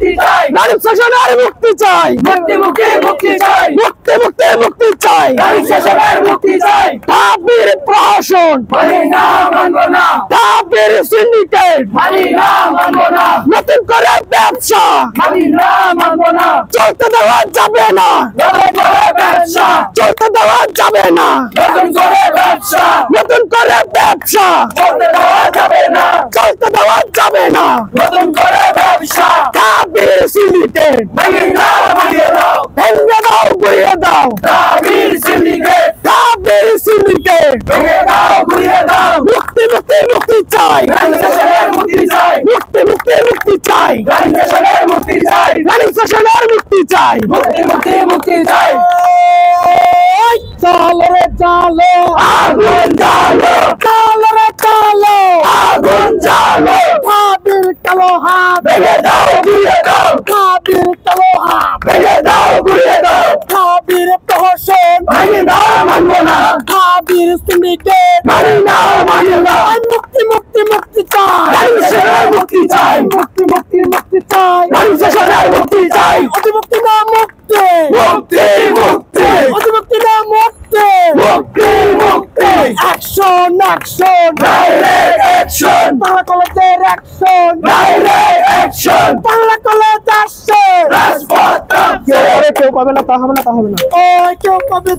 মুক্তি চাই, নারী শাসনের মুক্তি চাই, মুক্তি মুক্তি মুক্তি চাই, মুক্তি মুক্তি মুক্তি চাই, নারী শাসনের মুক্তি চাই। তাবির প্রহসন মানি না মানব না, তাবির সিন্ডিকেট মানি না মানব না, নতুন করে ব্যবসা মানি না মানব না, চলতে দেওয়া যাবে না, নতুন করে ব্যবসা, চলতে দেওয়া যাবে না, নতুন করে ব্যবসা, নতুন করে ব্যবসা চলতে দেওয়া যাবে না, চলতে দেওয়া যাবে না, নতুন করে ব্যবসা, তাবির সিন্ডিকেট মানি না মানিয়ে দাও, ভেঙে দাও গুড়িয়ে দাও, তাবির সিন্ডিকেট তাবির সিন্ডিকেট ভেঙে দাও ঘুরিয়ে দাও, মুক্তি মুক্তি মুক্তি চাই, নারী শাসনের মুক্তি চাই, মুক্তি মুক্তি মুক্তি চাই, নারী শাসনের মুক্তি চাই, নারী শাসনের মুক্তি চাই। মুক্তি মুক্তি মুক্তি চাই। ওই চালো রে চালো, আগুন জ্বালো, চালো রে চালো, আগুন জ্বালো, তাবির কালো হাত, ভেঙে দাও ঘুরিয়ে দাও, তাবির কালো হাত, ভেঙে দাও ঘুরিয়ে দাও, তাবির প্রহসন, মানি না মানব না, তাবির সিন্ডিকেট, মানি না মানি না, মুক্তি মুক্তি মুক্তি চাই, নারী শাসনের মুক্তি চাই, মুক্তি মুক্তি মুক্তি চাই, নারী শাসনের মুক্তি চাই, অধিমুক্তি না মুক্তি, মুক্তি মুক্তি অধিমুক্তি না মুক্তি, মুক্তি মুক্তি, action action, direct action, Bangla কলেজের action, direct action, Bangla college আসছে, রাজপথ কেউ পাবে না তা হবে না, তা হবে না, ওই কেউ পাবে